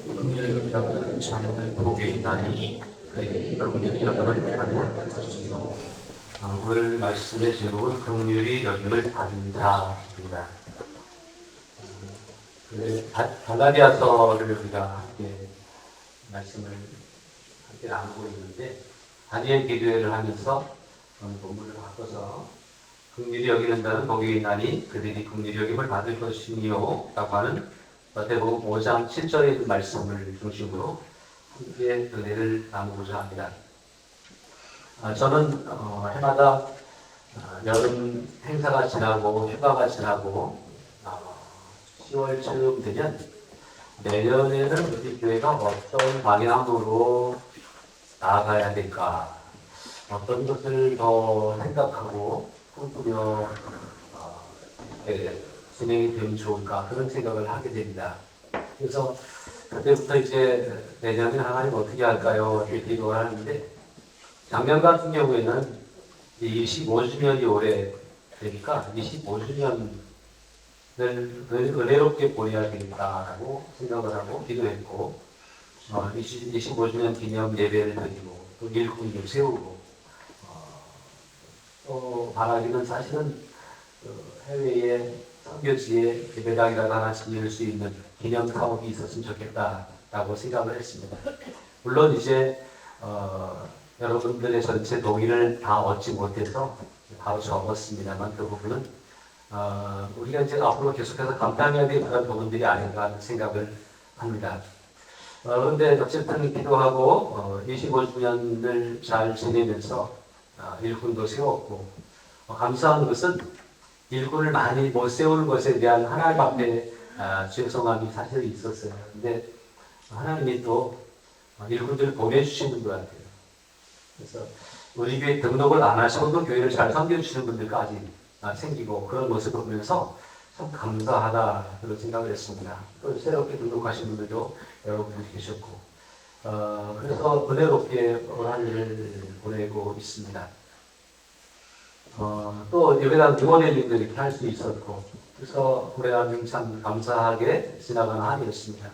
긍휼이라고 참는 복이 있나니 긍휼이 여김을 받는 것이요. 오늘 말씀의 제목은 긍휼이 여김을 받는 자입니다. 갈라디아서를 우리가 함께 말씀을 함께 나누고 있는데, 다니엘 기도회를 하면서 본문을 바꿔서 긍휼히 여기는 자는 복이 있나니 그들이 긍휼히 여김을 받을 것이니요 라고 하는 마태복음 5장 7절의 그 말씀을 중심으로 함께 은혜를 나누고자 합니다. 저는 해마다 여름 행사가 지나고 휴가가 지나고 10월쯤 되면 내년에는 우리 교회가 어떤 방향으로 나아가야 될까, 어떤 것을 더 생각하고 꿈꾸며 진행이 되면 좋을까, 그런 생각을 하게 됩니다. 그래서 그때부터 이제 내년에 하나님 어떻게 할까요? 이렇게 기도를 하는데, 작년 같은 경우에는 25주년이 올해 되니까 25주년을 은혜롭게 보내야 되겠다라고 생각을 하고 기도했고, 25주년 기념 예배를 드리고 또 일꾼을 세우고, 또 바라기는 사실은 해외에 선교지에 예배당이라도 하나 지을 수 있는 기념 사업이 있었으면 좋겠다라고 생각을 했습니다. 물론 이제 여러분들의 전체 동의를 다 얻지 못해서 바로 접었습니다만, 그 부분은 우리가 이제 앞으로 계속해서 감당해야 될 그런 부분들이 아닌가 하는 생각을 합니다. 그런데 어쨌든 기도하고 25주년을 잘 지내면서 일꾼도 세웠고, 감사한 것은 일꾼을 많이 못 세우는 것에 대한 하나님 앞에 죄송함이 사실 있었어요. 근데 하나님이 또 일꾼들을 보내주시는 것 같아요. 그래서 우리 교회 등록을 안 하셔도 교회를 잘 섬겨주시는 분들까지 생기고, 그런 모습을 보면서 참 감사하다 그런 생각을 했습니다. 또 새롭게 등록하신 분들도 여러분들 계셨고, 그래서 은혜롭게 한 일을 보내고 있습니다. 또 예배당 응원의 일도 이렇게 할 수 있었고, 그래서 올해 한 참 감사하게 지나가는 한 해였습니다.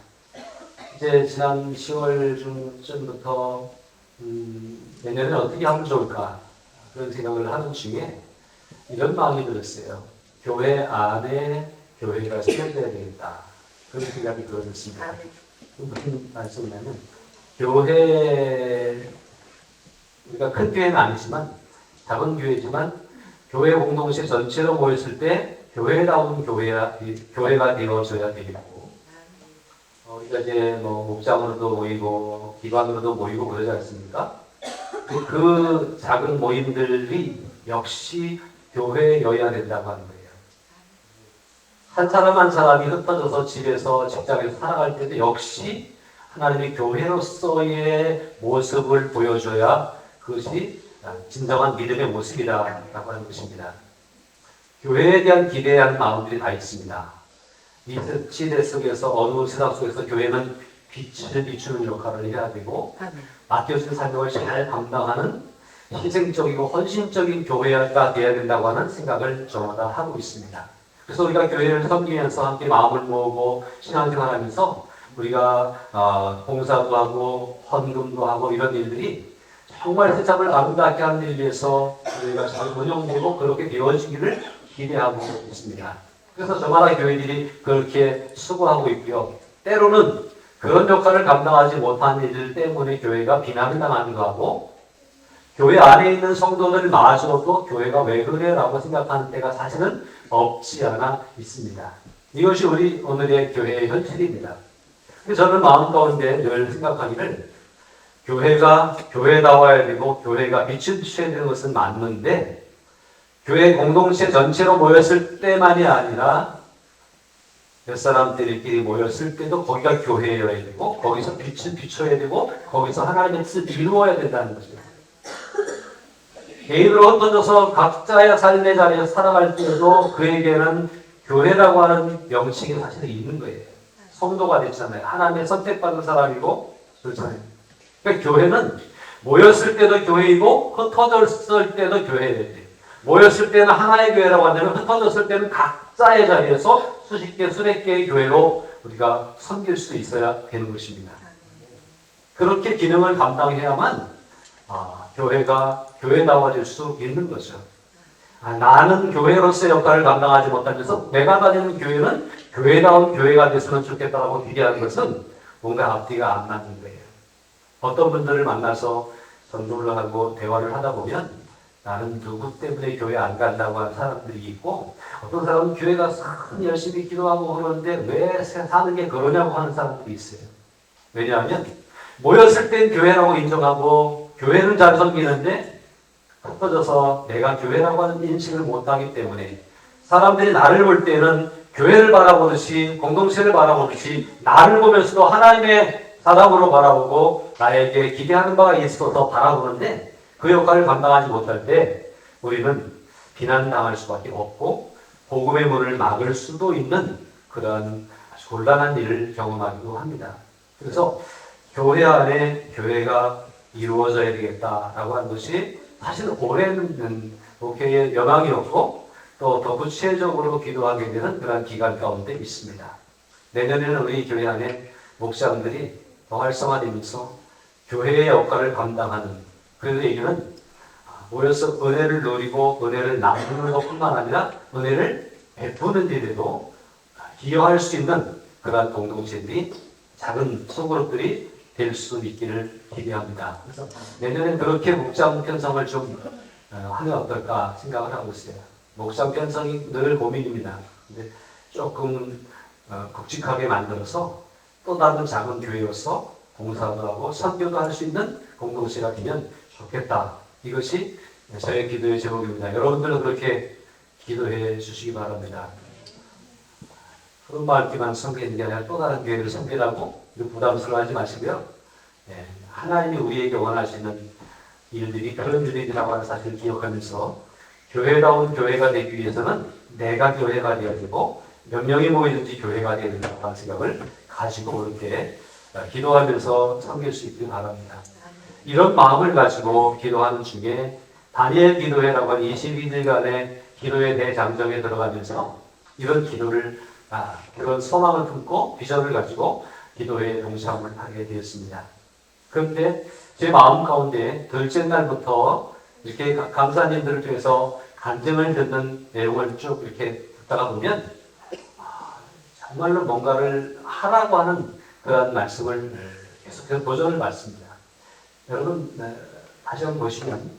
이제 지난 10월 중쯤부터 내년에 어떻게 하면 좋을까, 그런 생각을 하는 중에 이런 마음이 들었어요. 교회 안에 교회가 세워져야 되겠다, 그런 생각이 들었습니다. 무슨 말씀이냐면, 교회, 우리가 큰 교회는 아니지만 작은 교회지만 교회 공동체 전체로 모였을 때 교회다운 교회가 되어져야 되겠고, 우리가 이제 목장으로도 모이고 기관으로도 모이고 그러지 않습니까? 그 작은 모임들이 역시 교회여야 된다고 하는 거예요. 한 사람 한 사람이 흩어져서 집에서 직장에서 살아갈 때도 역시 하나님의 교회로서의 모습을 보여줘야 그것이 진정한 믿음의 모습이다라고 하는 것입니다. 교회에 대한 기대하는 마음들이 다 있습니다. 이 시대 속에서, 어느 세상 속에서 교회는 빛을 비추는 역할을 해야 되고, 맡겨진 사명을 잘 감당하는 희생적이고 헌신적인 교회가 되어야 된다고 하는 생각을 저마다 하고 있습니다. 그래서 우리가 교회를 섬기면서 함께 마음을 모으고 신앙생활하면서 우리가 봉사도 하고 헌금도 하고 이런 일들이 정말 세상을 아름답게 하는 일을 위해서 우리가 잘 운영되고 그렇게 되어지기를 기대하고 있습니다. 그래서 저마다 교회들이 그렇게 수고하고 있고요. 때로는 그런 역할을 감당하지 못한 일들 때문에 교회가 비난을 당하기도 하고, 교회 안에 있는 성도들 마저도 교회가 왜 그래? 라고 생각하는 때가 사실은 없지 않아 있습니다. 이것이 우리 오늘의 교회의 현실입니다. 저는 마음 가운데 늘 생각하기를, 교회가 교회다워야 되고 교회가 빛을 비춰야 되는 것은 맞는데, 교회 공동체 전체로 모였을 때만이 아니라 몇 사람들끼리 모였을 때도 거기가 교회여야 되고, 거기서 빛을 비춰야 되고, 거기서 하나님의 뜻을 이루어야 된다는 것입니다. 개인으로 흩어져서 각자의 삶의 자리에서 살아갈 때도 그에게는 교회라고 하는 명칭이 사실 있는 거예요. 성도가 됐잖아요. 하나님의 선택받은 사람이고, 그렇잖아요. 그러니까 교회는 모였을 때도 교회이고 흩어졌을 때도 교회예요. 모였을 때는 하나의 교회라고 한다면, 흩어졌을 때는 각자의 자리에서 수십 개, 수백 개의 교회로 우리가 섬길 수 있어야 되는 것입니다. 그렇게 기능을 감당해야만 교회가 교회다워질 수 있는 거죠. 나는 교회로서의 역할을 감당하지 못하면서 내가 다니는 교회는 교회다운 교회가 됐으면 좋겠다라고 기대하는 것은 뭔가 앞뒤가 안 맞는 거예요. 어떤 분들을 만나서 전도를 하고 대화를 하다 보면 나는 누구 때문에 교회 안 간다고 하는 사람들이 있고, 어떤 사람은 교회 가서 열심히 기도하고 그러는데 왜 사는 게 그러냐고 하는 사람들이 있어요. 왜냐하면 모였을 땐 교회라고 인정하고 교회는 잘 섬기는데 흩어져서 내가 교회라고 하는 인식을 못하기 때문에 사람들이 나를 볼 때는 교회를 바라보듯이 공동체를 바라보듯이 나를 보면서도 하나님의 사람으로 바라보고 나에게 기대하는 바가 있어서 바라보는데 그 역할을 감당하지 못할 때 우리는 비난당할 수밖에 없고 복음의 문을 막을 수도 있는 그런 곤란한 일을 경험하기도 합니다. 그래서 교회 안에 교회가 이루어져야 되겠다라고 하는 것이 사실 올해는 목회의 연항이었고 또 더 구체적으로 기도하게 되는 그런 기간 가운데 있습니다. 내년에는 우리 교회 안에 목사님들이 더 활성화되면서 교회의 역할을 감당하는, 그 얘기는 모여서 은혜를 누리고 은혜를 나누는 것뿐만 아니라 은혜를 베푸는 일에도 기여할 수 있는 그러한 공동체들이, 작은 소그룹들이 될 수 있기를 기대합니다. 그래서 내년엔 그렇게 목장 편성을 좀 하면 어떨까 생각을 하고 있어요. 목장 편성이 늘 고민입니다. 근데 조금 굵직하게 만들어서 또 다른 작은 교회로서 봉사도 하고 선교도 할 수 있는 공동체가 되면 좋겠다. 이것이 저의 기도의 제목입니다. 여러분들은 그렇게 기도해 주시기 바랍니다. 그런 마음만 섬기는 게 아니라 또 다른 교회를 섬기라고 부담스러워하지 마시고요. 하나님이 우리에게 원하시는 일들이 그런 일이라고 하는 사실을 기억하면서 교회다운 교회가 되기 위해서는 내가 교회가 되어야 되고 몇 명이 모이든지 교회가 되어야 된다는 생각을 가지고 이렇게 기도하면서 섬길 수 있길 바랍니다. 이런 마음을 가지고 기도하는 중에 다니엘 기도회라고 하는 22일간의 기도의 대장정에 들어가면서 이런 기도를 그런 소망을 품고 비전을 가지고 기도회에 동참을 하게 되었습니다. 그런데 제 마음 가운데 둘째 날부터 이렇게 강사님들을 통해서 간증을 듣는 내용을 쭉 이렇게 듣다가 보면 정말로 뭔가를 하라고 하는 그런 말씀을 계속해서 도전을 받습니다. 여러분 다시 한번 보시면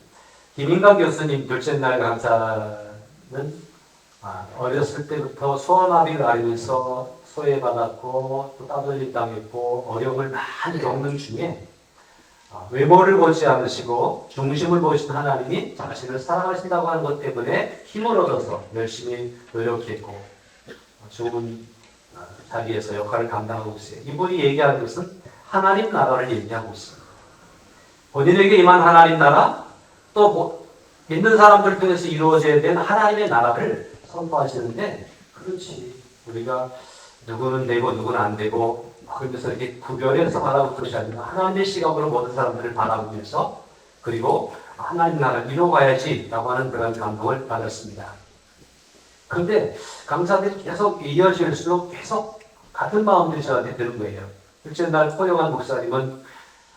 김인강 교수님 둘째 날 강사는 어렸을 때부터 소아마비를 앓으면서 소외받았고 또 따돌림 당했고 어려움을 많이 겪는 중에 외모를 보지 않으시고 중심을 보시는 하나님이 자신을 사랑하신다고 하는 것 때문에 힘을 얻어서 열심히 노력했고 좋은 자리에서 역할을 감당하고 있어요. 이분이 얘기하는 것은 하나님 나라를 얘기하고 있습니다. 본인에게 임한 하나님 나라, 또 믿는 사람들 통해서 이루어져야 되는 하나님의 나라를 선포하시는데, 그렇지, 우리가 누구는 되고 누구는 안 되고 그러면서 이렇게 구별해서 바라보는 것이 아니라 하나님의 시각으로 모든 사람들을 바라보면서 그리고 하나님 나라를 이루어가야지 라고 하는 그런 감동을 받았습니다. 그런데 강사들이 계속 이어질수록 계속 같은 마음들이 저한테 드는 거예요. 둘째 날 포용한 목사님은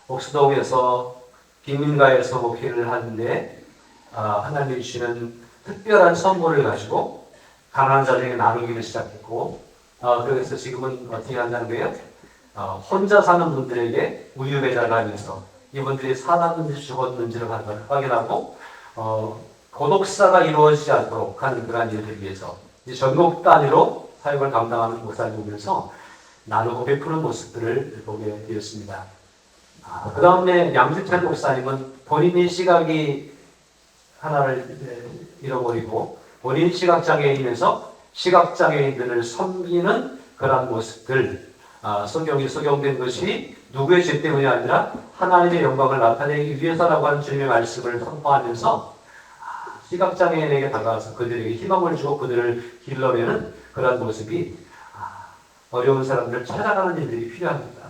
옥수동에서 빈민가에서 목회를 하는데 하나님이 주시는 특별한 선물을 가지고 가난한 자들에게 나누기를 시작했고 그래서 지금은 어떻게 한다는 거예요? 혼자 사는 분들에게 우유 배달을 하면서 이분들이 살았는지 죽었는지를 확인하고 고독사가 이루어지지 않도록 하는 그러한 일들을 위해서 이제 전국 단위로 사역을 감당하는 목사를 보면서 나누고 베푸는 모습들을 보게 되었습니다. 그 다음에 양주찬 목사님은 본인이 시각이 하나를 잃어버리고 본인 시각장애인에서 시각장애인들을 섬기는 그러한 모습들, 성경이 적용된 것이 누구의 죄 때문이 아니라 하나님의 영광을 나타내기 위해서라고 하는 주님의 말씀을 선포하면서 시각장애인에게 다가와서 그들에게 희망을 주고 그들을 길러내는 그러한 모습이 어려운 사람들을 찾아가는 일들이 필요합니다.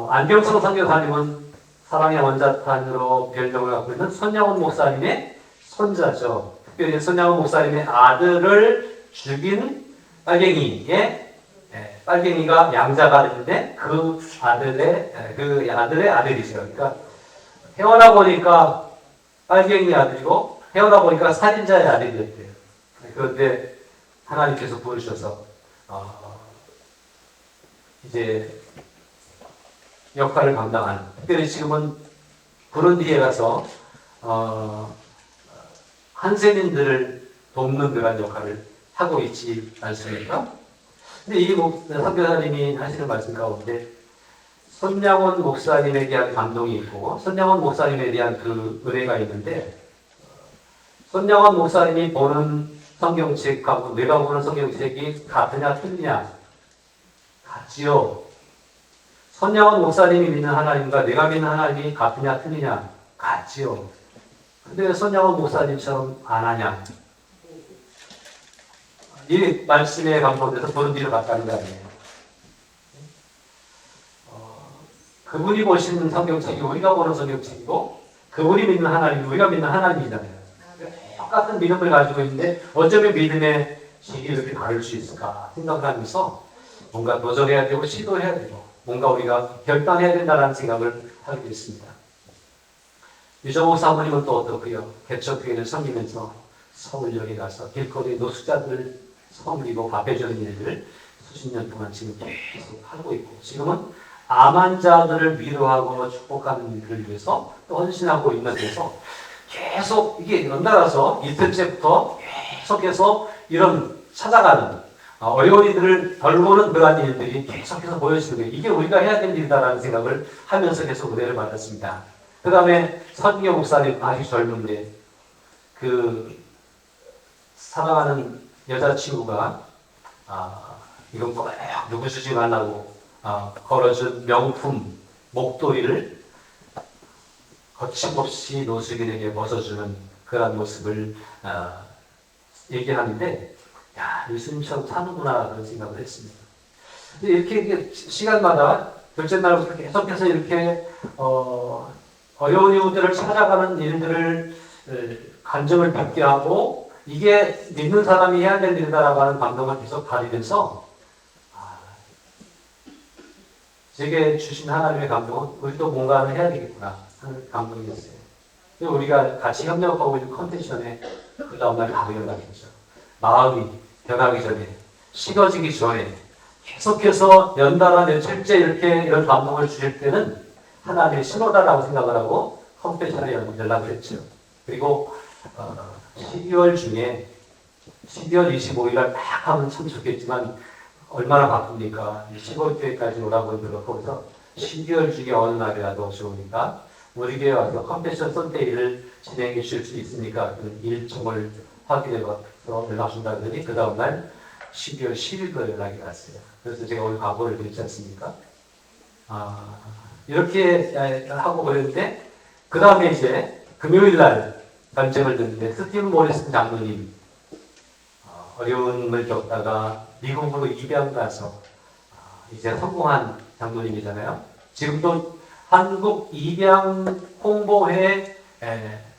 안경성 선교사님은 사랑의 원자탄으로 별명을 갖고 있는 손양원 목사님의 손자죠. 특별히 손양원 목사님의 아들을 죽인 빨갱이의 빨갱이가 양자가 되는데 그 아들의 아들이세요. 그러니까 태어나 보니까 빨갱이 아들이고 태어나 보니까 살인자의 아들이었대요. 그런데 하나님께서 부르셔서 이제 역할을 감당하는, 특별히 지금은 부룬디에 가서 한세민들을 돕는 그런 역할을 하고 있지 않습니까? 근데 이 선교사님이 하시는 말씀 가운데 손양원 목사님에 대한 감동이 있고 손양원 목사님에 대한 그 은혜가 있는데, 손양원 목사님이 보는 성경책하고 내가 보는 성경책이 같으냐 틀리냐? 같지요. 손양원 목사님이 믿는 하나님과 내가 믿는 하나님이 같으냐 틀리냐? 같지요. 근데 손양원 목사님처럼 안 하냐? 이 말씀에 감동돼서 부룬디를 갔다는 거 아니에요. 그분이 보시는 성경책이 우리가 보는 성경책이고 그분이 믿는 하나님이 우리가 믿는 하나님이잖아요. 똑같은 믿음을 가지고 있는데 어쩌면 믿음의 질이 이렇게 다를 수 있을까 생각하면서 뭔가 도전해야 되고 시도해야 되고 뭔가 우리가 결단해야 된다는 생각을 하게 됐습니다. 유정옥 사모님은 또 어떻고요? 개척교회를 섬기면서 서울역에 가서 길거리 노숙자들을 섬기고 밥해주는 일들을 수십 년 동안 지금 계속 하고 있고, 지금은 암 환자들을 위로하고 축복하는 일을 위해서 또 헌신하고 있는 데서 계속 이게 연달아서 이틀째부터 계속해서 이런 찾아가는 어려운 이들을 돌보는 그러한 일들이 계속해서 보여지는 거예요. 이게 우리가 해야 될 일이다라는 생각을 하면서 계속 은혜를 받았습니다. 그 다음에 선교 목사님 아주 젊은데 그 사랑하는 여자친구가 이건 꼭 누구 주지 말라고 걸어준 명품 목도리를 거침없이 노숙인에게 벗어주는 그런 모습을 얘기하는데, 야, 예수님처럼 사는구나 그런 생각을 했습니다. 근데 이렇게 시간마다 둘째 날부터 계속해서 이렇게 어려운 이웃들을 찾아가는 일들을 간증을 받게 하고 이게 믿는 사람이 해야 될 일이다라고 하는 감동을 계속 가지면서 제게 주신 하나님의 감동은 우리도 뭔가를 해야 되겠구나 하는 감동이었어요. 우리가 같이 협력하고 있는 컨텐션에 그 다음날 바로 연락이 오죠. 마음이 변하기 전에, 식어지기 전에 계속해서 연달아 며칠째 이렇게 이런 감동을 주실 때는 하나님의 신호다라고 생각을 하고 컨텐션에 연락을 했죠. 그리고 12월 중에 12월 25일 날 딱 하면 참 좋겠지만 얼마나 바쁩니까? 15일까지 오라고 들었고, 12월 중에 어느 날이라도 좋으니까 우리 교회 와서 컨펜션 선데이를 진행해 주실 수 있으니까 그 일정을 확인해서 연락 준다 그러니 그 다음날 12월 10일로 연락이 왔어요. 그래서 제가 오늘 각오를 드렸지 않습니까? 이렇게 하고 그랬는데 그 다음에 이제 금요일날 간증을 듣는데 스티븐 모리슨 장로님 어려움을 겪다가 미국으로 입양 가서 이제 성공한 장로님이잖아요. 지금도 한국 입양 홍보회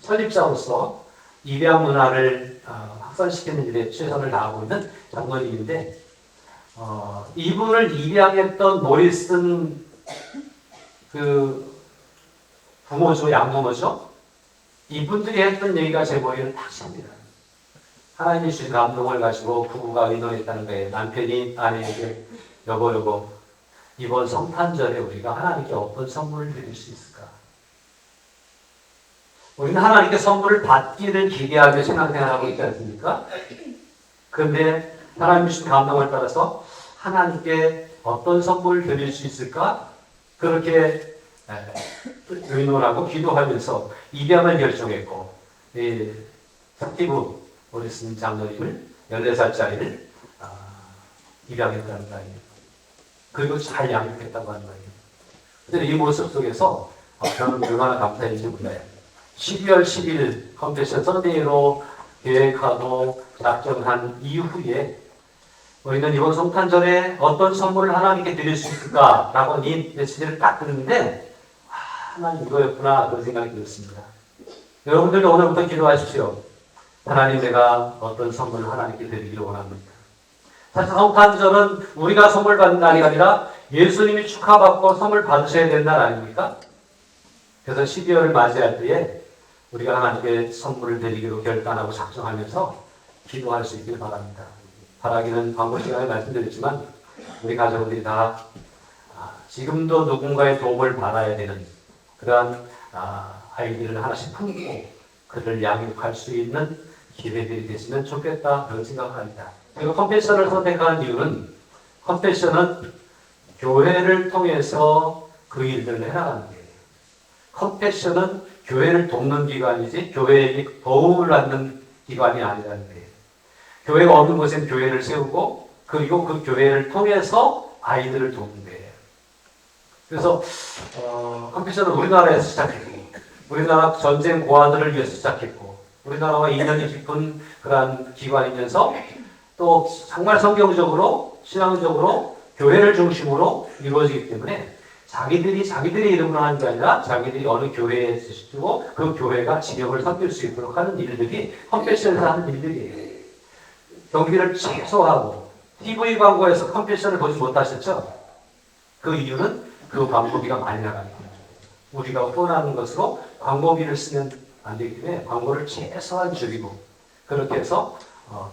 설립자로서 입양 문화를 확산시키는 일에 최선을 다하고 있는 장로님인데, 이분을 입양했던 모리슨 그 부모죠, 양부모죠. 이분들이 했던 얘기가 제 머리를 탁 칩니다. 하나님이 주신 감동을 가지고 부부가 의논했다는 거예요. 남편이 아내에게 여보 이번 성탄절에 우리가 하나님께 어떤 선물을 드릴 수 있을까? 우리는 하나님께 선물을 받기를 기대하며 신앙생활하고 있지 않습니까? 그런데 하나님이 주신 감동을 따라서 하나님께 어떤 선물을 드릴 수 있을까? 그렇게 의논하고 기도하면서 입양을 결정했고, 스티브 모리슨 장로님을 14살짜리를 입양했다는 거 아니에요. 그리고 잘 양육했다고 하는 거예요. 근데 이 모습 속에서 저는 얼마나 감사했는지 몰라요. 12월 10일 컨펜션 선데이로 계획하고 작정한 이후에 우리는 이번 성탄절에 어떤 선물을 하나님께 드릴 수 있을까라고 이 메시지를 딱 듣는데 하나님 이거였구나 그런 생각이 들었습니다. 여러분들도 오늘부터 기도하십시오. 하나님, 내가 어떤 선물을 하나님께 드리기를 원합니다. 사실 성탄절은 우리가 선물 받는 날이 아니라 예수님이 축하받고 선물 받으셔야 되는 날 아닙니까? 그래서 12월을 맞이할 때에 우리가 하나님께 선물을 드리기로 결단하고 작정하면서 기도할 수 있길 바랍니다. 바라기는 광고 시간에 말씀드렸지만 우리 가족들이 다 지금도 누군가의 도움을 받아야 되는 그러한 아이들을 하나씩 품고 그를 양육할 수 있는 기회들이 됐으면 좋겠다 그런 생각합니다. 그리고 컴패션을 선택한 이유는 컴패션은 교회를 통해서 그 일들을 해나가는 거예요. 컴패션은 교회를 돕는 기관이지 교회에게 도움을 받는 기관이 아니라는 거예요. 교회가 없는 곳엔 교회를 세우고 그리고 그 교회를 통해서 아이들을 돕는 거예요. 그래서 컴패션은 우리나라에서 시작했고 우리나라 전쟁 고아들을 위해서 시작했고 우리나라와 인연이 깊은 그러한 기관이면서 또 정말 성경적으로 신앙적으로 교회를 중심으로 이루어지기 때문에 자기들이 이름으로 하는 게 아니라 자기들이 어느 교회에 쓰시고 그 교회가 지역을 섬길 수 있도록 하는 일들이 컴패션에서 하는 일들이에요. 경비를 최소화하고 TV 광고에서 컴패션을 보지 못하셨죠? 그 이유는 그 광고비가 많이 나가니까 우리가 원하는 것으로 광고비를 쓰면 안 되기 때문에 광고를 최소한 줄이고 그렇게 해서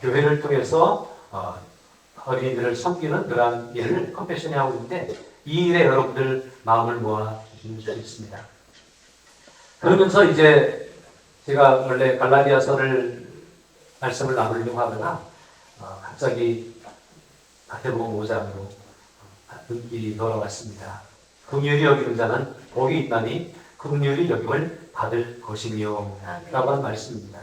교회를 통해서 어린이들을 섬기는 그러한 일을 컴패션이 하고 있는데 이 일에 여러분들 마음을 모아 주시면 좋겠습니다. 그러면서 이제 제가 원래 갈라디아서를 말씀을 나누려고 하다가 갑자기 마태복음 5장으로 눈길이 돌아왔습니다. 긍휼히 여기는 자는 복이 있나니 긍휼히 여김을 받을 것이며 라고 하는 말씀입니다.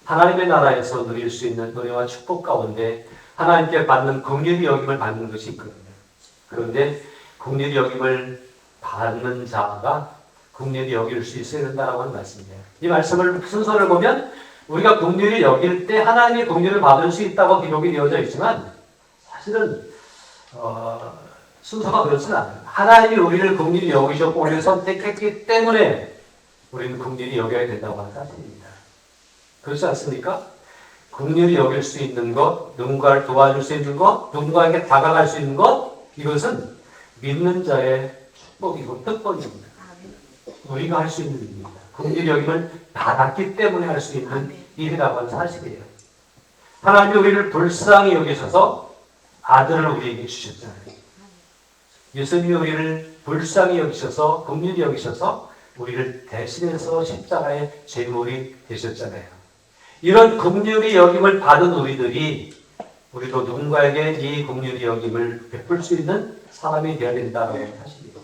하나님의 나라에서 누릴 수 있는 은혜와 축복 가운데 하나님께 받는 긍휼히 여김을 받는 것이 있거든요. 그런데 긍휼히 여김을 받는 자가 긍휼히 여길 수 있어야 된다고 하는 말씀이에요. 이 말씀을 순서를 보면 우리가 긍휼히 여길 때 하나님의 긍휼을 받을 수 있다고 기록이 되어져 있지만 사실은 순서가 그렇지는 않아요. 하나님이 우리를 긍휼히 여기셨고 우리를 선택했기 때문에 우리는 긍휼히 여겨야 된다고 하는 사실입니다. 그렇지 않습니까? 긍휼히 여길 수 있는 것, 누군가를 도와줄 수 있는 것, 누군가에게 다가갈 수 있는 것, 이것은 믿는 자의 축복이고 특권입니다. 우리가 할 수 있는 일입니다. 긍휼히 여김을 받았기 때문에 할 수 있는 일이라고 하는 사실이에요. 하나님이 우리를 불쌍히 여기셔서 아들을 우리에게 주셨잖아요. 예수님이 우리를 불쌍히 여기셔서 긍휼히 여기셔서 우리를 대신해서 십자가의 제물이 되셨잖아요. 이런 긍휼히 여김을 받은 우리들이 우리도 누군가에게 이 긍휼히 여김을 베풀 수 있는 사람이 되어야 된다는 사실이에요.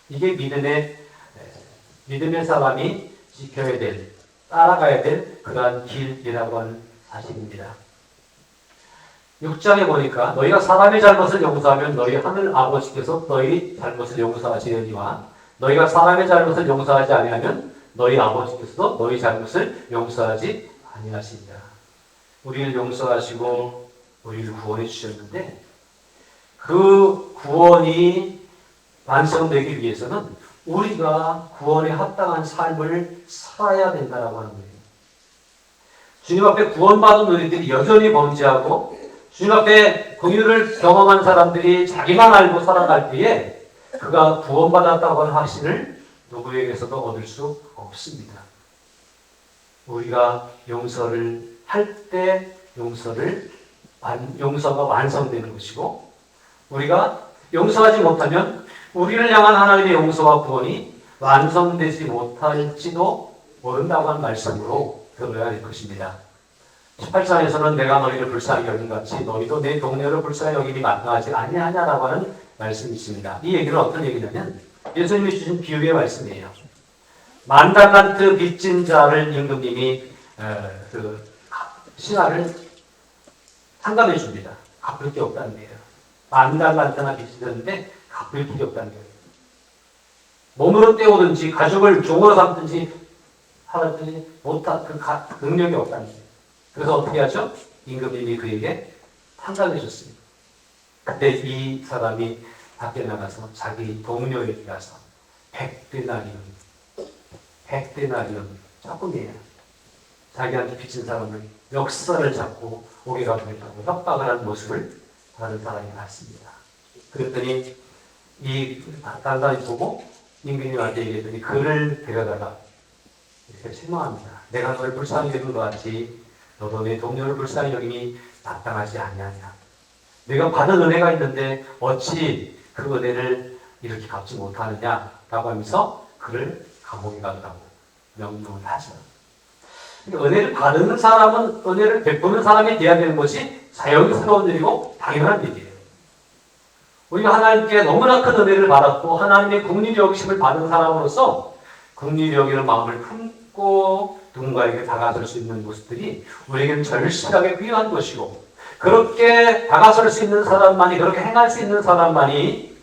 이게 믿음의 사람이 지켜야 될, 따라가야 될 그러한 길이라고 하는 사실입니다. 6장에 보니까 너희가 사람의 잘못을 용서하면 너희 하늘 아버지께서 너희 잘못을 용서하시려니와 너희가 사람의 잘못을 용서하지 아니하면 너희 아버지께서도 너희 잘못을 용서하지 아니하시리라. 우리를 용서하시고 우리를 구원해 주셨는데 그 구원이 완성되기 위해서는 우리가 구원에 합당한 삶을 살아야 된다고 하는 거예요. 주님 앞에 구원받은 우리들이 여전히 범죄하고 주님 앞에 긍휼을 경험한 사람들이 자기만 알고 살아갈 때에 그가 구원받았다고 하는 확신을 누구에게서도 얻을 수 없습니다. 우리가 용서를 할 때 용서가 완성되는 것이고 우리가 용서하지 못하면 우리를 향한 하나님의 용서와 구원이 완성되지 못할지도 모른다고 하는 말씀으로 들어야 할 것입니다. 18장에서는 내가 너희를 불쌍히 여긴 같이 너희도 내 동료를 불쌍히 여기니 마땅하지 아니하냐라고 하는 말씀이 있습니다. 이 얘기는 어떤 얘기냐면 예수님이 주신 비유의 말씀이에요. 10,000달란트 빚진 자를 임금님이 그 신하를 상담해 줍니다. 갚을 게 없다는 거예요. 10,000달란트나 빚지는데 갚을 길이 없다는 거예요. 몸으로 때우든지 가죽을 종으로 삼든지 하든지 못한 그 능력이 없다는 거예요. 그래서 어떻게 하죠? 임금님이 그에게 판단해 줬습니다. 그때 이 사람이 밖에 나가서 자기 동료에게 가서 100데나리온 조금이에요. 자기한테 빚진 사람을 멱살을 잡고 오게 가겠다고 협박을 하는 모습을 다른 사람이 갔습니다. 그랬더니 이 다른 사람이 보고 임금님한테 얘기했더니 그를 데려다가 이렇게 실망합니다. 내가 너를 불쌍히 여기는 것 같이 너도 내 동료를 불쌍히 여김이 마땅하지 않냐냐. 내가 받은 은혜가 있는데 어찌 그 은혜를 이렇게 갚지 못하느냐라고 하면서 그를 감옥에 가두라고 명령을 하죠. 그러니까 은혜를 받는 사람은 은혜를 베푸는 사람에 대해야 되는 것이 자연스러운 일이고 당연한 일이에요. 우리가 하나님께 너무나 큰 은혜를 받았고 하나님의 긍휼히 여기심을 받은 사람으로서 긍휼히 여기는 마음을 품고 누군가에게 다가설 수 있는 모습들이 우리에게는 절실하게 필요한 것이고 그렇게 다가설 수 있는 사람만이 그렇게 행할 수 있는 사람만이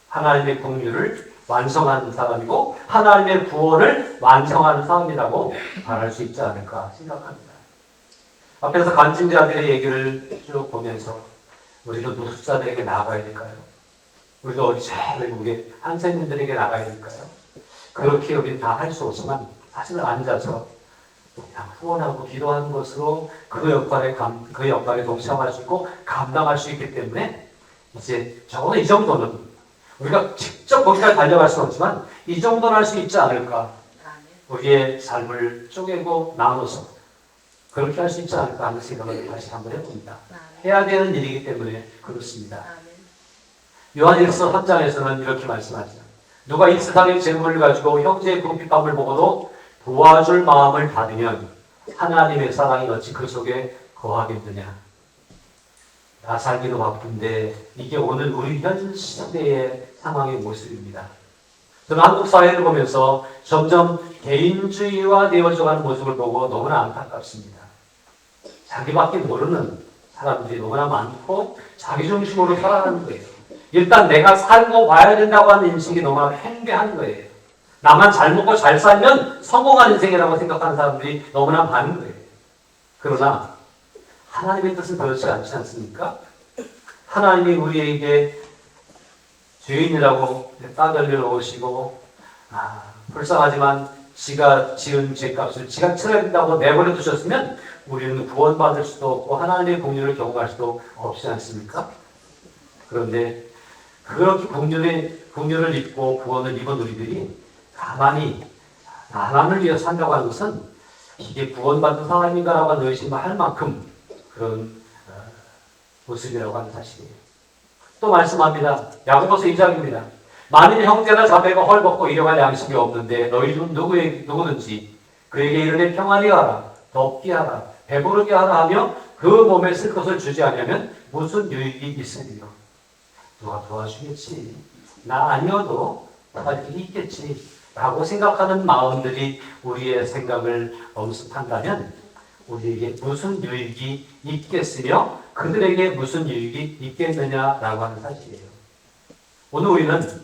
하나님의 긍휼을 완성하는 사람이고 하나님의 구원을 완성하는 사람이라고 말할 수 있지 않을까 생각합니다. 앞에서 간증자들의 얘기를 쭉 보면서 우리도 노숙자들에게 나아가야 될까요? 우리도 어디 잘 외국에 한센민들에게 나가야 될까요? 그렇게 우리는 다 할 수 없지만 사실 앉아서 그냥 후원하고 기도하는 것으로 그 역할에 동참할 수 있고 감당할 수 있기 때문에 이제 적어도 이 정도는 우리가 직접 거기까지 달려갈 수는 없지만 이 정도는 할 수 있지 않을까. 우리의 삶을 쪼개고 나눠서 그렇게 할 수 있지 않을까 하는 생각을 다시 한번 해봅니다. 해야 되는 일이기 때문에 그렇습니다. 요한일서 3장에서는 이렇게 말씀하죠. 누가 이 세상의 재물을 가지고 형제의 궁핍함을 보고도 도와줄 마음을 받으면 하나님의 사랑이 어찌 그 속에 거하겠느냐. 나 살기도 바쁜데 이게 오늘 우리 현 시대의 상황의 모습입니다. 저는 한국 사회를 보면서 점점 개인주의화 되어져가는 모습을 보고 너무나 안타깝습니다. 자기밖에 모르는 사람들이 너무나 많고 자기중심으로 살아가는 거예요. 일단 내가 살고 봐야 된다고 하는 인식이 너무나 팽배한 거예요. 나만 잘 먹고 잘 살면 성공한 인생이라고 생각하는 사람들이 너무나 많은 거예요. 그러나 하나님의 뜻은 그렇지 않지 않습니까? 하나님이 우리에게 죄인이라고 따돌려 놓으시고 불쌍하지만 지가 지은 죄값을 지가 치러야 된다고 내버려 두셨으면 우리는 구원받을 수도 없고 하나님의 긍휼을 경험할 수도 없지 않습니까? 그런데 그렇게 긍휼을 입고 구원을 입은 우리들이 가만히 나만을 위해 산다고 하는 것은 이게 구원받은 사람인가라고 하는 의심을 할 만큼 그런 모습이라고 하는 사실이에요. 또 말씀합니다. 야고보서 2장입니다. 만일 형제나 자매가 헐벗고 일용할 양식이 없는데 너희 중 누구든지 그에게 이르되 평안히 하라, 덥게 하라, 배부르게 하라 하며 그 몸에 쓸 것을 주지 않으면 무슨 유익이 있으리요. 누가 도와주겠지. 나 아니어도 할 길이 있겠지. 라고 생각하는 마음들이 우리의 생각을 엄습한다면 우리에게 무슨 유익이 있겠으며 그들에게 무슨 유익이 있겠느냐라고 하는 사실이에요. 오늘 우리는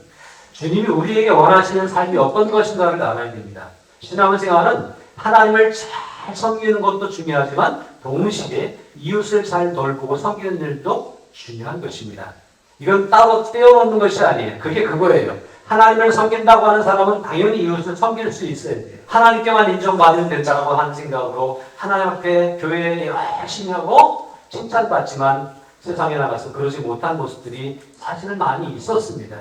주님이 우리에게 원하시는 삶이 어떤 것인가를 알아야 됩니다. 신앙생활은 하나님을 잘 섬기는 것도 중요하지만 동시에 이웃을 잘 돌보고 섬기는 일도 중요한 것입니다. 이건 따로 떼어놓는 것이 아니에요. 그게 그거예요. 하나님을 섬긴다고 하는 사람은 당연히 이웃을 섬길 수 있어야 돼요. 하나님께만 인정받으면 된다고 하는 생각으로 하나님 앞에 교회에 열심히 하고 칭찬받지만 세상에 나가서 그러지 못한 모습들이 사실은 많이 있었습니다.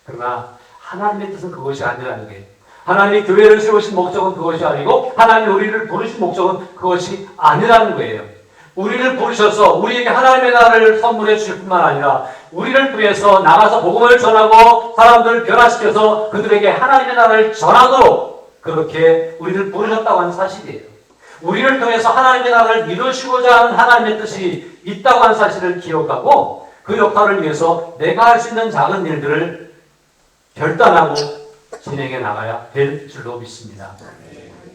그러나 하나님의 뜻은 그것이 아니라는 게 하나님이 교회를 세우신 목적은 그것이 아니고 하나님이 우리를 부르신 목적은 그것이 아니라는 거예요. 우리를 부르셔서 우리에게 하나님의 나라를 선물해 주실 뿐만 아니라 우리를 위해서 나가서 복음을 전하고 사람들을 변화시켜서 그들에게 하나님의 나라를 전하도록 그렇게 우리를 부르셨다고 하는 사실이에요. 우리를 통해서 하나님의 나라를 이루시고자 하는 하나님의 뜻이 있다고 하는 사실을 기억하고 그 역할을 위해서 내가 할 수 있는 작은 일들을 결단하고 진행해 나가야 될 줄로 믿습니다.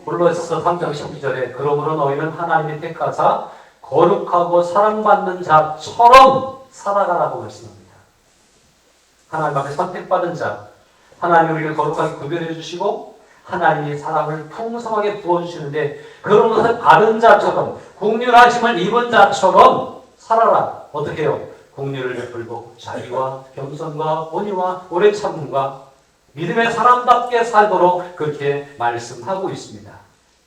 골로새서 3장 12절에 그러므로 너희는 하나님의 택하사 거룩하고 사랑받는 자처럼 살아가라고 말씀합니다. 하나님 앞에 선택받은 자, 하나님이 우리를 거룩하게 구별해 주시고 하나님이 사랑을 풍성하게 부어주시는데 그런 것을 받은 자처럼 긍휼하심을 입은 자처럼 살아라. 어떻게 해요? 긍휼을 베풀고 자비와 겸손과 온유와 오래 참음과 믿음의 사람답게 살도록 그렇게 말씀하고 있습니다.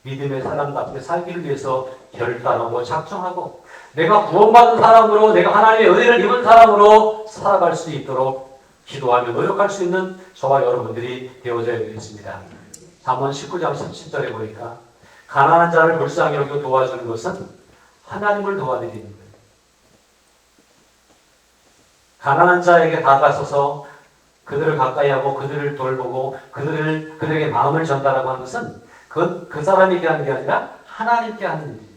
믿음의 사람답게 살기를 위해서 결단하고 작정하고 내가 구원받은 사람으로 내가 하나님의 은혜를 입은 사람으로 살아갈 수 있도록 기도하며 노력할 수 있는 저와 여러분들이 되어져야 되겠습니다. 잠언 19장 17절에 보니까 가난한 자를 불쌍히 여기고 도와주는 것은 하나님을 도와드리는 거예요. 가난한 자에게 다가서서 그들을 가까이 하고 그들을 돌보고 그들에게 마음을 전달하고 하는 것은 그건 그 사람에게 하는 게 아니라 하나님께 하는 일이에요.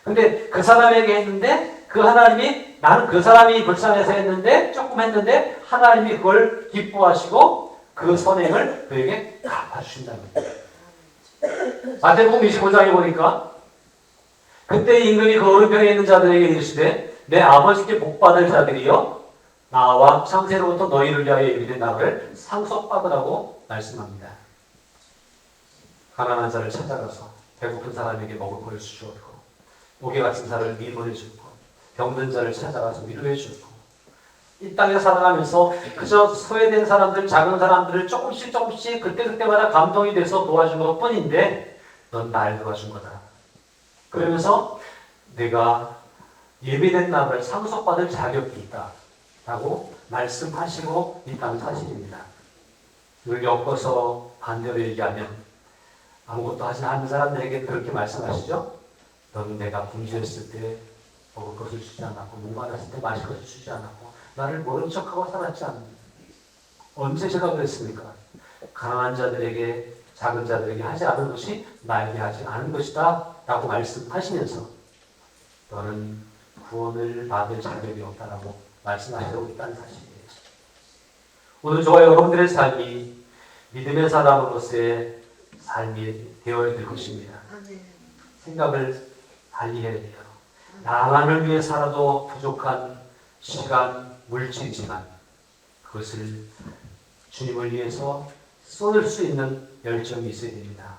근데 그 사람에게 했는데 그 하나님이 나는 그 사람이 불쌍해서 했는데 조금 했는데 하나님이 그걸 기뻐하시고 그 선행을 그에게 갚아주신다는 거예요. 마태복음 25장에 보니까 그때 임금이 그 오른편에 있는 자들에게 이르시되 내 아버지께 복받을 자들이여 나와 창세로부터 너희를 위하여 예비된 나라를 상속받으라고 말씀합니다. 가난한 자를 찾아가서 배고픈 사람에게 먹을 것을 주었고 목에 갇힌 사람을 위로해 주고 병든 자를 찾아가서 위로해 주고 이 땅에 살아가면서 그저 소외된 사람들, 작은 사람들을 조금씩 그때마다 감동이 돼서 도와준 것 뿐인데 넌 날 도와준 거다. 그러면서 내가 예비된 나라를 상속받을 자격이 있다 라고 말씀하시고 있다는 사실입니다. 이걸 엮어서 반대로 얘기하면 아무것도 하지 않는 사람들에게 그렇게 말씀하시죠. 너는 내가 굶주렸을 때 먹을 것을 주지 않았고 목마랐을 때 마실 것을 주지 않았고 나를 모른 척하고 살았지 않느냐. 언제 제가 그랬습니까? 가난한 자들에게 작은 자들에게 하지 않은 것이 나에게 하지 않은 것이다 라고 말씀하시면서 너는 구원을 받을 자격이 없다라고 말씀하시고 있다는 사실이에요. 오늘 저와 여러분들의 삶이 믿음의 사람으로서의 삶이 되어야 될 것입니다. 생각을 달리 해야 돼요. 나만을 위해 살아도 부족한 시간, 물질이지만 그것을 주님을 위해서 쏟을 수 있는 열정이 있어야 됩니다.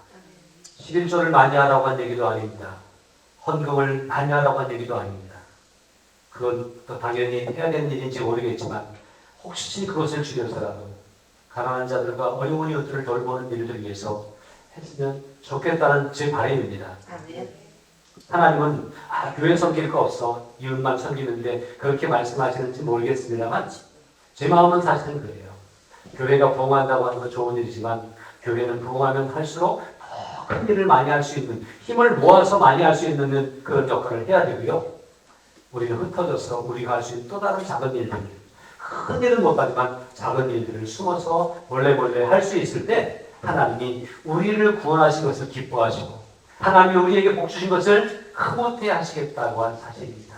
11조를 많이 하라고 한 얘기도 아닙니다. 헌금을 많이 하라고 한 얘기도 아닙니다. 그건 또 당연히 해야 되는 일인지 모르겠지만 혹시 그것을 줄여서라도 가난한 자들과 어려운 이웃들을 돌보는 일을 위해서 했으면 좋겠다는 제 바람입니다. 하나님은 교회 섬길 거 없어 이웃만 섬기는데 그렇게 말씀하시는지 모르겠습니다만 제 마음은 사실은 그래요. 교회가 부흥한다고 하는 건 좋은 일이지만 교회는 부흥하면 할수록 더 큰 일을 많이 할 수 있는 힘을 모아서 많이 할 수 있는 그런 역할을 해야 되고요. 우리는 흩어져서 우리가 할 수 있는 또 다른 작은 일들 큰 일은 못하지만 작은 일들을 숨어서 몰래 할 수 있을 때 하나님이 우리를 구원하신 것을 기뻐하시고 하나님이 우리에게 복 주신 것을 흐뭇해 하시겠다고 한 사실입니다.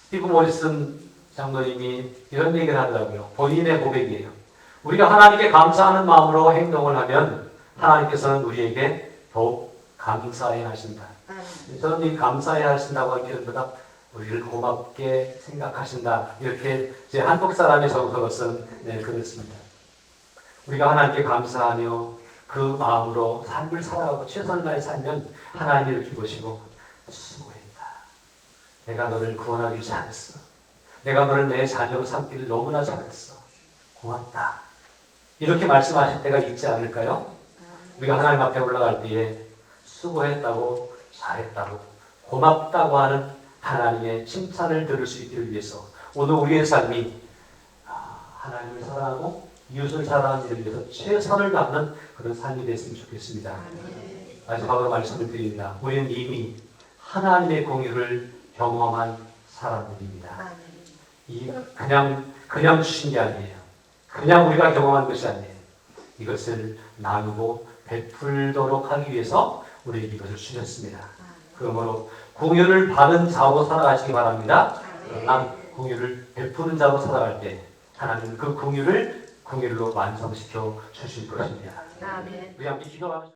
스티브 모리슨 장로님이 이런 얘기를 하더라고요. 본인의 고백이에요. 우리가 하나님께 감사하는 마음으로 행동을 하면 하나님께서는 우리에게 더욱 감사해 하신다. 저는 이 감사해 하신다고 하는 표현보다 우리를 고맙게 생각하신다. 이렇게 제 한국 사람의 정서로 쓴 글을 씁니다. 우리가 하나님께 감사하며 그 마음으로 삶을 살아가고 최선을 다해 살면 하나님이 이렇게 보시고 수고했다. 내가 너를 구원하기 잘했어. 내가 너를 내 자녀로 삼기를 너무나 잘했어. 고맙다. 이렇게 말씀하실 때가 있지 않을까요? 우리가 하나님 앞에 올라갈 때에 수고했다고 잘했다고 고맙다고 하는 하나님의 칭찬을 들을 수 있기를 위해서 오늘 우리의 삶이 하나님을 사랑하고 이웃을 사랑하는 일을 위해서 최선을 다하는 그런 삶이 됐으면 좋겠습니다. 마지막으로 말씀을 드립니다. 우리는 이미 하나님의 공유를 경험한 사람들입니다. 이 그냥 주신 게 아니에요. 그냥 우리가 경험한 것이 아니에요. 이것을 나누고 베풀도록 하기 위해서 우리에게 이것을 주셨습니다. 그러므로 공유를 받은 자로 살아가시기 바랍니다. 그러나 공유를 베푸는 자로 살아갈 때 하나님은 그 공유를 완성시켜 주실 것입니다. 우리 함께 기도하겠습니다.